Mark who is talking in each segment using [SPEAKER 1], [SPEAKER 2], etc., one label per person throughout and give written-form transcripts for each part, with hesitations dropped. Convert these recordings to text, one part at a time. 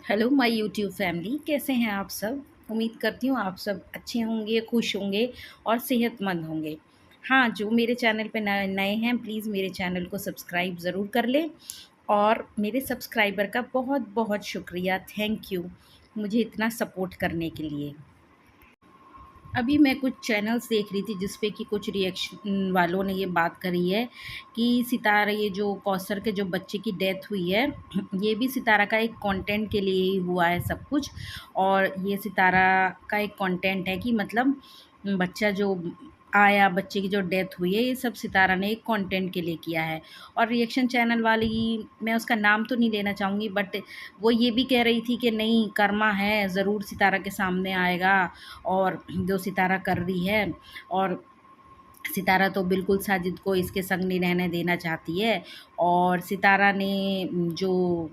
[SPEAKER 1] Hello my YouTube family, कैसे हैं आप सब। उम्मीद करती हूँ आप सब अच्छे होंगे, खुश होंगे और सेहतमंद होंगे। हाँ, जो मेरे चैनल पे नए नए हैं प्लीज़ मेरे चैनल को सब्सक्राइब ज़रूर कर लें। और मेरे सब्सक्राइबर का बहुत बहुत शुक्रिया, थैंक यू मुझे इतना सपोर्ट करने के लिए। अभी मैं कुछ चैनल्स देख रही थी जिस पे कि कुछ रिएक्शन वालों ने ये बात करी है कि सितारा, ये जो कौसर के जो बच्चे की डेथ हुई है, ये भी सितारा का एक कंटेंट के लिए ही हुआ है सब कुछ। और ये सितारा का एक कंटेंट है कि मतलब बच्चा जो आया, बच्चे की जो डेथ हुई है, ये सब सितारा ने एक कंटेंट के लिए किया है। और रिएक्शन चैनल वाली, मैं उसका नाम तो नहीं लेना चाहूँगी, बट वो ये भी कह रही थी कि नहीं, कर्मा है, ज़रूर सितारा के सामने आएगा और जो सितारा कर रही है। और सितारा तो बिल्कुल साजिद को इसके संग नहीं रहने देना चाहती है। और सितारा ने जो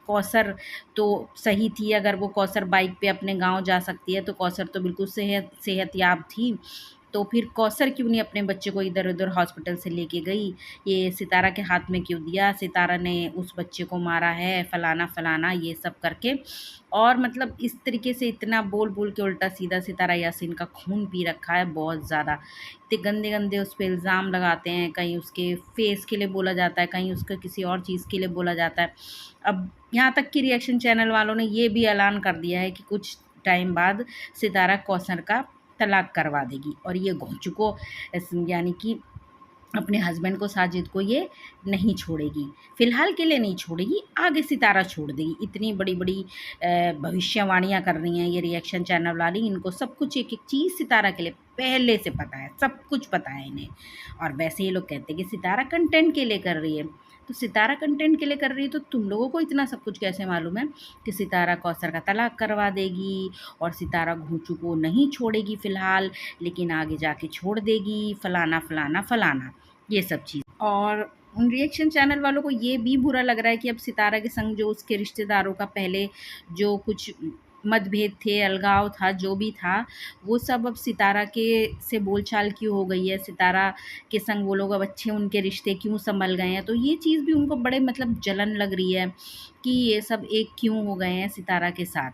[SPEAKER 1] कौसर तो सही थी, अगर वो कौसर बाइक पे अपने गांव जा सकती है तो कौसर तो बिल्कुल सेहतयाब थी। तो फिर कौसर क्यों नहीं अपने बच्चे को इधर उधर हॉस्पिटल से लेके गई, ये सितारा के हाथ में क्यों दिया, सितारा ने उस बच्चे को मारा है, फलाना फलाना ये सब करके। और मतलब इस तरीके से इतना बोल बोल के उल्टा सीधा सितारा यासीन का खून पी रखा है बहुत ज़्यादा। इतने गंदे गंदे उस पर इल्ज़ाम लगाते हैं, कहीं उसके फेस के लिए बोला जाता है, कहीं उसका किसी और चीज़ के लिए बोला जाता है। अब यहाँ तक कि रिएक्शन चैनल वालों ने ये भी ऐलान कर दिया है कि कुछ टाइम बाद सितारा कौसर का तलाक करवा देगी। और ये घोंचुको यानी कि अपने हस्बैंड को, साजिद को, ये नहीं छोड़ेगी, फ़िलहाल के लिए नहीं छोड़ेगी, आगे सितारा छोड़ देगी। इतनी बड़ी बड़ी भविष्यवाणियाँ कर रही हैं ये रिएक्शन चैनल वाली। इनको सब कुछ एक एक चीज़ सितारा के लिए पहले से पता है, सब कुछ पता है इन्हें। और वैसे ये लोग कहते हैं कि सितारा कंटेंट के लिए कर रही है। तो सितारा कंटेंट के लिए कर रही है तो तुम लोगों को इतना सब कुछ कैसे मालूम है कि सितारा कौसर का तलाक करवा देगी और सितारा घोंचू को नहीं छोड़ेगी फ़िलहाल, लेकिन आगे जाके छोड़ देगी, फलाना फलाना फलाना ये सब चीज़। और उन रिएक्शन चैनल वालों को ये भी बुरा लग रहा है कि अब सितारा के संग जो उसके रिश्तेदारों का पहले जो कुछ मतभेद थे, अलगाव था, जो भी था, वो सब अब सितारा के से बोलचाल क्यों हो गई है, सितारा के संग वो लोग अब अच्छे उनके रिश्ते क्यों संभल गए हैं। तो ये चीज़ भी उनको बड़े मतलब जलन लग रही है कि ये सब एक क्यों हो गए हैं सितारा के साथ।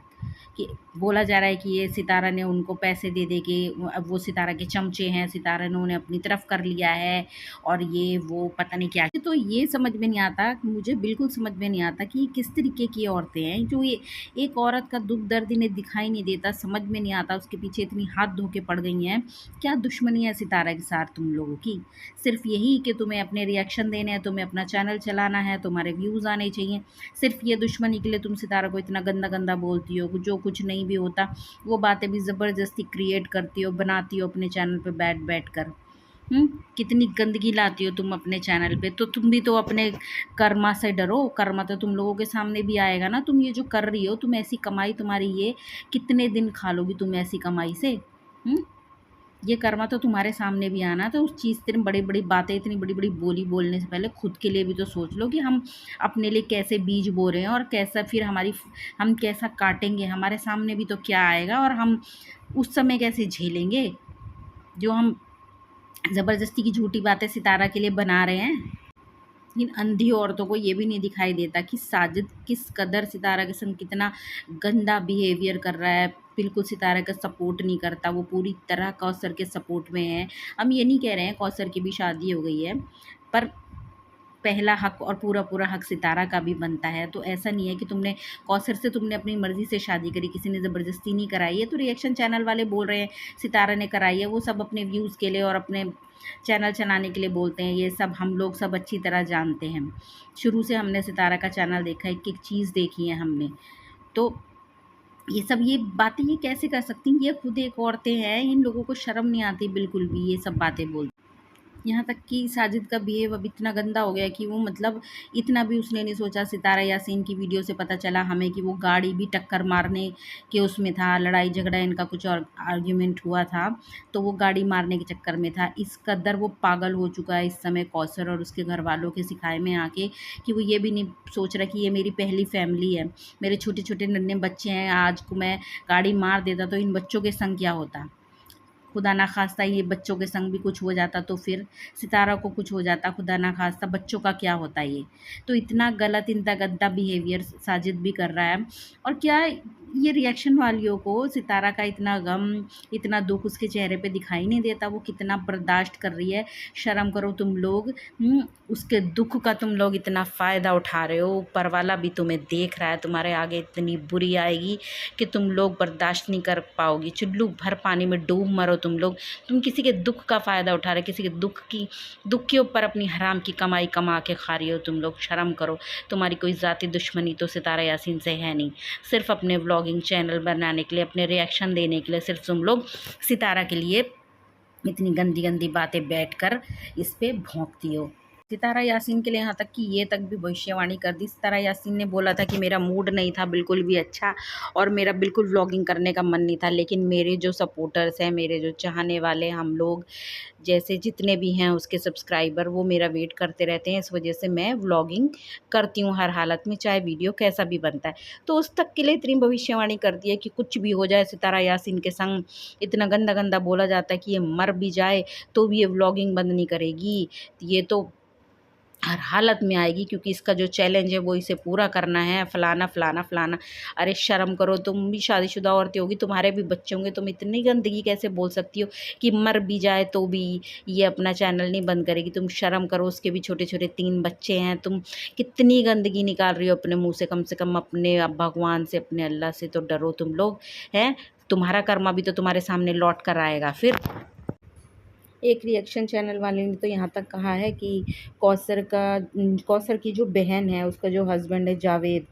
[SPEAKER 1] कि बोला जा रहा है कि ये सितारा ने उनको पैसे दे दे के, अब वो सितारा के चमचे हैं, सितारा ने उन्हें अपनी तरफ कर लिया है और ये वो पता नहीं क्या। तो ये समझ में नहीं आता, मुझे बिल्कुल समझ में नहीं आता कि किस तरीके की औरतें हैं जो ये, एक औरत का दुख दर्द इन्हें दिखाई नहीं देता, समझ में नहीं आता उसके पीछे इतनी हाथ धो के पड़ गई हैं। क्या दुश्मनी है सितारा के साथ तुम लोगों की? सिर्फ यही कि तुम्हें अपने रिएक्शन देने हैं, तुम्हें अपना चैनल चलाना है, तुम्हारे व्यूज़ आने चाहिए, सिर्फ ये दुश्मनी के लिए तुम सितारा को इतना गंदा गंदा बोलती हो। जो कुछ नहीं भी होता वो बातें भी ज़बरदस्ती क्रिएट करती हो, बनाती हो अपने चैनल पे बैठ बैठ कर। कितनी गंदगी लाती हो तुम अपने चैनल पे। तो तुम भी तो अपने कर्मा से डरो, कर्मा तो तुम लोगों के सामने भी आएगा ना। तुम ये जो कर रही हो, तुम ऐसी कमाई तुम्हारी, ये कितने दिन खा लोगी तुम ऐसी कमाई से? ये कर्मा तो तुम्हारे सामने भी आना। तो उस चीज़, इतनी बड़ी बड़ी बातें, इतनी बड़ी बड़ी बोली बोलने से पहले खुद के लिए भी तो सोच लो कि हम अपने लिए कैसे बीज बो रहे हैं और कैसा फिर हम कैसा काटेंगे, हमारे सामने भी तो क्या आएगा और हम उस समय कैसे झेलेंगे जो हम ज़बरदस्ती की झूठी बातें सितारा के लिए बना रहे हैं। इन अंधी औरतों को ये भी नहीं दिखाई देता कि साजिद किस कदर सितारा के संग कितना गंदा बिहेवियर कर रहा है, बिल्कुल सितारा का सपोर्ट नहीं करता, वो पूरी तरह कौसर के सपोर्ट में है। हम ये नहीं कह रहे हैं कौसर की भी शादी हो गई है, पर पहला हक और पूरा पूरा हक सितारा का भी बनता है। तो ऐसा नहीं है कि तुमने कौसर से तुमने अपनी मर्ज़ी से शादी करी, किसी ने ज़बरदस्ती नहीं कराई है। तो रिएक्शन चैनल वाले बोल रहे हैं सितारा ने कराई है, वो सब अपने व्यूज़ के लिए और अपने चैनल चलाने के लिए बोलते हैं। ये सब हम लोग सब अच्छी तरह जानते हैं, शुरू से हमने सितारा का चैनल देखा, एक एक चीज़ देखी है हमने। तो ये सब ये बातें ये कैसे कर सकती हैं? ये खुद एक औरतें हैं, इन लोगों को शर्म नहीं आती बिल्कुल भी ये सब बातें बोल। यहाँ तक कि साजिद का बिहेव अब इतना गंदा हो गया कि वो मतलब इतना भी उसने नहीं सोचा। सितारा यासीन की वीडियो से पता चला हमें कि वो गाड़ी भी टक्कर मारने के उसमें था, लड़ाई झगड़ा इनका कुछ और आर्ग्यूमेंट हुआ था, तो वो गाड़ी मारने के चक्कर में था। इस कदर वो पागल हो चुका है इस समय कौसर और उसके घर वालों के सिखाए में आके कि वो ये भी नहीं सोच रहा कि ये मेरी पहली फैमिली है, मेरे छोटे छोटे नन्हे बच्चे हैं, आज को मैं गाड़ी मार देता तो इन बच्चों के संग क्या होता। खुदा ना खास्ता ये बच्चों के संग भी कुछ हो जाता तो फिर सितारा को कुछ हो जाता, खुदा ना खास्ता बच्चों का क्या होता ये। तो इतना गलत, इतना गंदा बिहेवियर साजिद भी कर रहा है। और क्या ये रिएक्शन वालियों को सितारा का इतना गम, इतना दुख उसके चेहरे पे दिखाई नहीं देता, वो कितना बर्दाश्त कर रही है। शर्म करो तुम लोग। उसके दुख का तुम लोग इतना फ़ायदा उठा रहे हो। ऊपर वाला भी तुम्हें देख रहा है, तुम्हारे आगे इतनी बुरी आएगी कि तुम लोग बर्दाश्त नहीं कर पाओगी। चुल्लू भर पानी में डूब मरो तुम लोग। तुम किसी के दुख का फ़ायदा उठा रहे, किसी के दुख के ऊपर अपनी हराम की कमाई कमा के खा रही हो तुम लोग। शर्म करो। तुम्हारी कोई ज़ाती दुश्मनी तो सितारा यासीन से है नहीं। सिर्फ अपने व्लॉगिंग चैनल बनाने के लिए, अपने रिएक्शन देने के लिए सिर्फ तुम लोग सितारा के लिए इतनी गंदी गंदी बातें बैठकर इस पे भौंकती हो। सितारा यासीन के लिए यहाँ तक कि ये तक भी भविष्यवाणी कर दी। सितारा यासीन ने बोला था कि मेरा मूड नहीं था बिल्कुल भी अच्छा और मेरा बिल्कुल व्लॉगिंग करने का मन नहीं था, लेकिन मेरे जो सपोर्टर्स हैं, मेरे जो चाहने वाले, हम लोग जैसे जितने भी हैं उसके सब्सक्राइबर, वो मेरा वेट करते रहते हैं। इस वजह से मैं व्लॉगिंग करती हूँ हर हालत में, चाहे वीडियो कैसा भी बनता है। तो उस तक के लिए इतनी भविष्यवाणी कर दी है कि कुछ भी हो जाए, सितारा यासीन के संग इतना गंदा गंदा बोला जाता है कि ये मर भी जाए तो भी ये व्लॉगिंग बंद नहीं करेगी। ये तो हर हालत में आएगी, क्योंकि इसका जो चैलेंज है वो इसे पूरा करना है, फलाना फलाना फलाना। अरे शर्म करो, तुम भी शादीशुदा औरतें होगी, तुम्हारे भी बच्चे होंगे, तुम इतनी गंदगी कैसे बोल सकती हो कि मर भी जाए तो भी ये अपना चैनल नहीं बंद करेगी। तुम शर्म करो, उसके भी छोटे छोटे 3 बच्चे हैं। तुम कितनी गंदगी निकाल रही हो अपने मुँह से। कम से कम अपने अब भगवान से, अपने अल्लाह से तो डरो तुम लोग, हैं। तुम्हारा कर्मा भी तो तुम्हारे सामने लौट कर आएगा फिर। एक रिएक्शन चैनल वाले ने तो यहाँ तक कहा है कि कौसर की जो बहन है, उसका जो हस्बैंड है जावेद,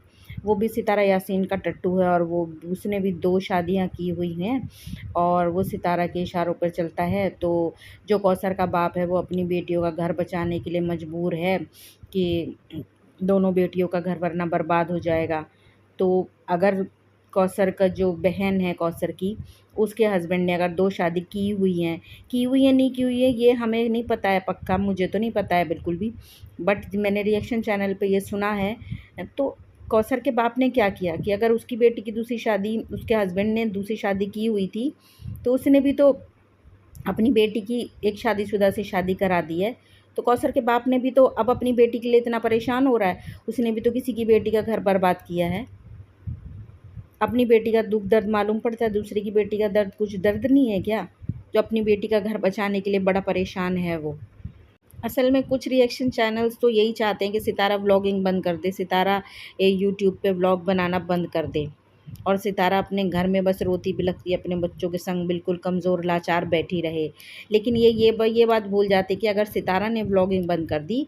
[SPEAKER 1] वो भी सितारा यासीन का टट्टू है और वो उसने भी 2 शादियाँ की हुई हैं और वो सितारा के इशारों पर चलता है। तो जो कौसर का बाप है वो अपनी बेटियों का घर बचाने के लिए मजबूर है कि दोनों बेटियों का घर वरना बर्बाद हो जाएगा। तो अगर कौसर का जो बहन है कौसर की, उसके हस्बैंड ने अगर 2 शादी की हुई हैं, नहीं की हुई है ये हमें नहीं पता है पक्का, मुझे तो नहीं पता है बिल्कुल भी, बट मैंने रिएक्शन चैनल पे ये सुना है। तो कौसर के बाप ने क्या किया कि अगर उसकी बेटी की दूसरी शादी, उसके हस्बैंड ने दूसरी शादी की हुई थी, तो उसने भी तो अपनी बेटी की एक शादीशुदा से शादी करा दी है। तो कौसर के बाप ने भी तो अब अपनी बेटी के लिए इतना परेशान हो रहा है। उसने भी तो किसी की बेटी का घर बर्बाद किया है। अपनी बेटी का दुख दर्द मालूम पड़ता है, दूसरे की बेटी का दर्द कुछ दर्द नहीं है क्या? जो अपनी बेटी का घर बचाने के लिए बड़ा परेशान है वो। असल में कुछ रिएक्शन चैनल्स तो यही चाहते हैं कि सितारा व्लॉगिंग बंद कर दे, सितारा यूट्यूब पे व्लॉग बनाना बंद कर दे और सितारा अपने घर में बस रोती बिलखती अपने बच्चों के संग बिल्कुल कमज़ोर लाचार बैठी रहे। लेकिन ये बात भूल जाते कि अगर सितारा ने व्लॉगिंग बंद कर दी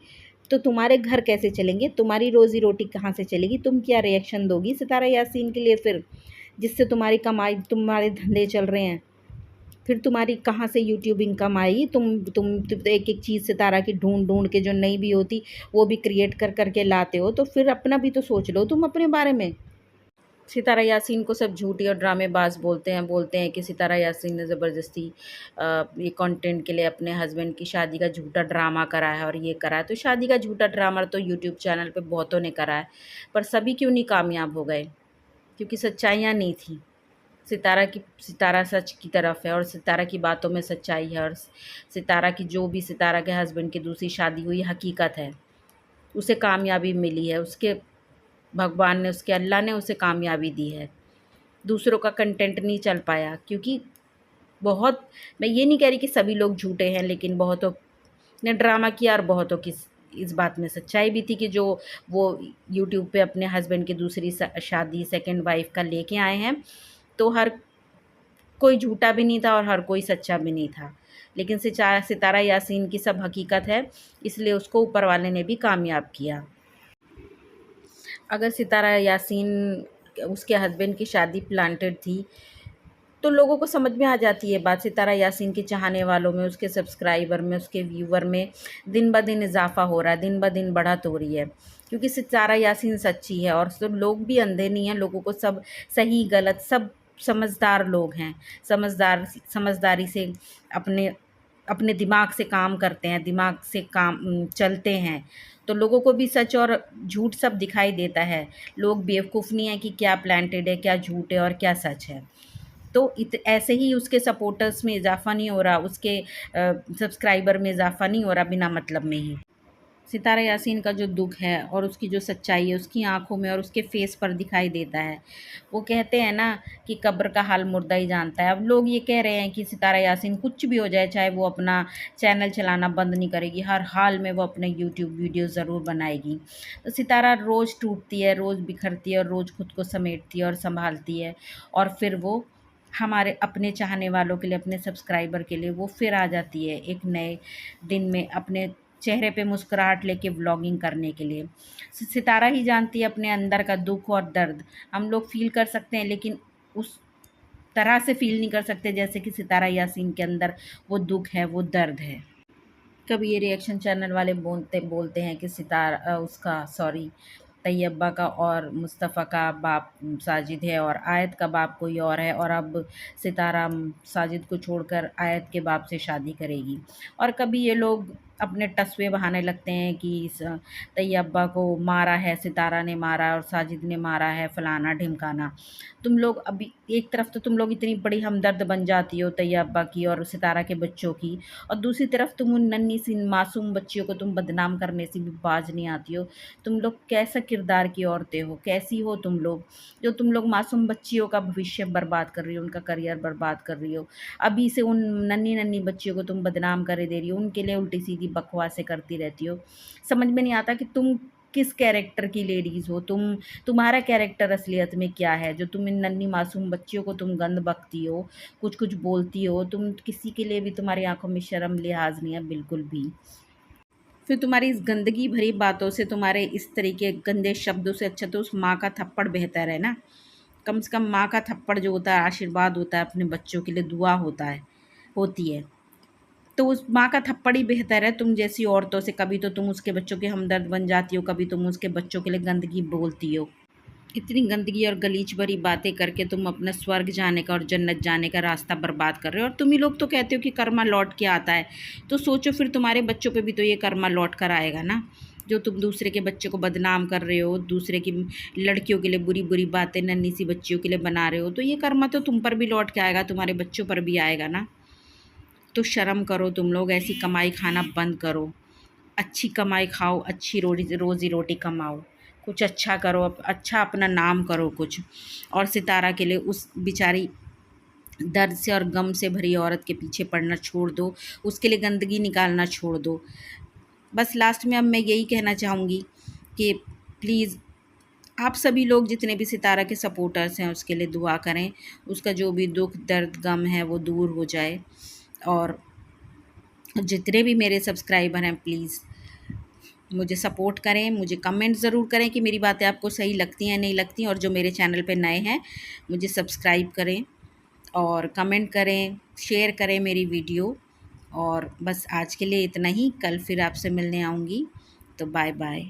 [SPEAKER 1] तो तुम्हारे घर कैसे चलेंगे, तुम्हारी रोज़ी रोटी कहाँ से चलेगी, तुम क्या रिएक्शन दोगी सितारा यासीन के लिए फिर, जिससे तुम्हारी कमाई, तुम्हारे धंधे चल रहे हैं, फिर तुम्हारी कहाँ से यूट्यूब इनकम आएगी। तुम एक एक चीज़ सितारा की ढूंढ के जो नहीं भी होती वो भी क्रिएट कर के लाते हो, तो फिर अपना भी तो सोच लो तुम अपने बारे में। सितारा यासीन को सब झूठी और ड्रामेबाज बोलते हैं कि सितारा यासीन ने ज़बरदस्ती ये कंटेंट के लिए अपने हस्बैंड की शादी का झूठा ड्रामा करा है और ये करा है। तो शादी का झूठा ड्रामा तो यूट्यूब चैनल पे बहुतों ने करा है, पर सभी क्यों नहीं कामयाब हो गए? क्योंकि सच्चाइयाँ नहीं थी। सितारा सच की तरफ है और सितारा की बातों में सच्चाई है, और सितारा की जो भी सितारा के हस्बैंड की दूसरी शादी हुई हकीकत है, उसे कामयाबी मिली है, उसके भगवान ने, उसके अल्लाह ने उसे कामयाबी दी है। दूसरों का कंटेंट नहीं चल पाया क्योंकि बहुत, मैं ये नहीं कह रही कि सभी लोग झूठे हैं, लेकिन बहुतों ने ड्रामा किया और बहुतों की इस बात में सच्चाई भी थी कि जो वो यूट्यूब पे अपने हस्बैंड की दूसरी शादी, सेकंड वाइफ का लेके आए हैं, तो हर कोई झूठा भी नहीं था और हर कोई सच्चा भी नहीं था। लेकिन सितारा यासीन की सब हकीकत है, इसलिए उसको ऊपर वाले ने भी कामयाब किया। अगर सितारा यासीन, उसके हस्बैंड की शादी प्लांटेड थी, तो लोगों को समझ में आ जाती है बात। सितारा यासीन के चाहने वालों में, उसके सब्सक्राइबर में, उसके व्यूवर में दिन ब दिन इजाफा हो रहा है, दिन ब दिन बढ़त हो रही है, क्योंकि सितारा यासीन सच्ची है। और सब लोग भी अंधे नहीं हैं, लोगों को सब सही गलत सब समझदार लोग हैं। समझदारी से अपने अपने दिमाग से काम करते हैं, दिमाग से काम चलते हैं, तो लोगों को भी सच और झूठ सब दिखाई देता है। लोग बेवकूफ़ नहीं है कि क्या प्लांटेड है, क्या झूठ है और क्या सच है। तो ऐसे ही उसके सपोर्टर्स में इजाफ़ा नहीं हो रहा, उसके सब्सक्राइबर में इजाफ़ा नहीं हो रहा बिना मतलब में ही। सितारा यासीन का जो दुःख है और उसकी जो सच्चाई है, उसकी आँखों में और उसके फ़ेस पर दिखाई देता है। वो कहते हैं ना कि कब्र का हाल मुर्दा ही जानता है। अब लोग ये कह रहे हैं कि सितारा यासीन कुछ भी हो जाए, चाहे वो अपना चैनल चलाना बंद नहीं करेगी, हर हाल में वो अपने यूट्यूब वीडियो ज़रूर बनाएगी। तो सितारा रोज़ टूटती है, रोज़ बिखरती है और रोज़ खुद को समेटती है और सँभालती है, और फिर वो हमारे अपने चाहने वालों के लिए, अपने सब्सक्राइबर के लिए वो फिर आ जाती है एक नए दिन में अपने चेहरे पे मुस्कुराहट लेके व्लॉगिंग करने के लिए। सितारा ही जानती है अपने अंदर का दुःख और दर्द। हम लोग फ़ील कर सकते हैं, लेकिन उस तरह से फ़ील नहीं कर सकते जैसे कि सितारा यासीन के अंदर वो दुःख है, वो दर्द है। कभी ये रिएक्शन चैनल वाले बोलते बोलते हैं कि उसका सॉरी तैयबा का और मुस्तफ़ा का बाप साजिद है और आयत का बाप कोई और है, और अब सितारा साजिद को छोड़कर आयत के बाप से शादी करेगी। और कभी ये लोग अपने टसवे बहाने लगते हैं कि तैयबा को मारा है, सितारा ने मारा और साजिद ने मारा है, फलाना ढिमकाना। तुम लोग अभी एक तरफ तो तुम लोग इतनी बड़ी हमदर्द बन जाती हो तैयबा की और सितारा के बच्चों की, और दूसरी तरफ तुम उन नन्ही सी मासूम बच्चियों को तुम बदनाम करने से भी बाज नहीं आती हो। तुम लोग कैसा किरदार की औरतें हो, कैसी हो तुम लोग, जो तुम लोग मासूम बच्चियों का भविष्य बर्बाद कर रही हो, उनका करियर बर्बाद कर रही हो। अभी से उन नन्ही नन्ही बच्चियों को तुम बदनाम करे दे रही हो, उनके लिए उल्टी सीधी बकवासें करती रहती हो। समझ में नहीं आता कि तुम किस कैरेक्टर की लेडीज़ हो, तुम्हारा कैरेक्टर असलियत में क्या है, जो तुम इन नन्ही मासूम बच्चियों को तुम गंद बकती हो, कुछ-कुछ बोलती हो, तुम किसी के लिए भी तुम्हारी आँखों में शर्म लिहाज़ नहीं है बिल्कुल भी। फिर तुम्हारी इस गंदगी भरी बातों से, तुम्हारे इस तरीके गंदे शब्दों से अच्छा तो उस माँ का थप्पड़ बेहतर है ना। कम से कम माँ का थप्पड़ जो होता है आशीर्वाद होता है, अपने बच्चों के लिए दुआ होती है। तो उस माँ का थप्पड़ ही बेहतर है तुम जैसी औरतों से। कभी तो तुम उसके बच्चों के हमदर्द बन जाती हो, कभी तुम उसके बच्चों के लिए गंदगी बोलती हो। इतनी गंदगी और गलीच भरी बातें करके तुम अपना स्वर्ग जाने का और जन्नत जाने का रास्ता बर्बाद कर रहे हो। और तुम ही लोग तो कहते हो कि कर्मा लौट के आता है, तो सोचो फिर तुम्हारे बच्चों पे भी तो ये कर्मा लौट कर आएगा ना। जो तुम दूसरे के बच्चे को बदनाम कर रहे हो, दूसरे की लड़कियों के लिए बुरी बुरी बातें नन्ही सी बच्चियों के लिए बना रहे हो, तो ये कर्मा तो तुम पर भी लौट के आएगा, तुम्हारे बच्चों पर भी आएगा ना। तो शर्म करो तुम लोग, ऐसी कमाई खाना बंद करो। अच्छी कमाई खाओ, अच्छी रोज़ी रोटी कमाओ, कुछ अच्छा करो, अच्छा अपना नाम करो कुछ। और सितारा के लिए उस बेचारी दर्द से और गम से भरी औरत के पीछे पड़ना छोड़ दो, उसके लिए गंदगी निकालना छोड़ दो। बस लास्ट में अब मैं यही कहना चाहूँगी कि प्लीज़ आप सभी लोग जितने भी सितारा के सपोर्टर्स हैं उसके लिए दुआ करें, उसका जो भी दुःख, दर्द, गम है वो दूर हो जाए। और जितने भी मेरे सब्सक्राइबर हैं प्लीज़ मुझे सपोर्ट करें, मुझे कमेंट ज़रूर करें कि मेरी बातें आपको सही लगती हैं नहीं लगती, और जो मेरे चैनल पे नए हैं मुझे सब्सक्राइब करें और कमेंट करें, शेयर करें मेरी वीडियो। और बस आज के लिए इतना ही, कल फिर आपसे मिलने आऊँगी, तो बाय बाय।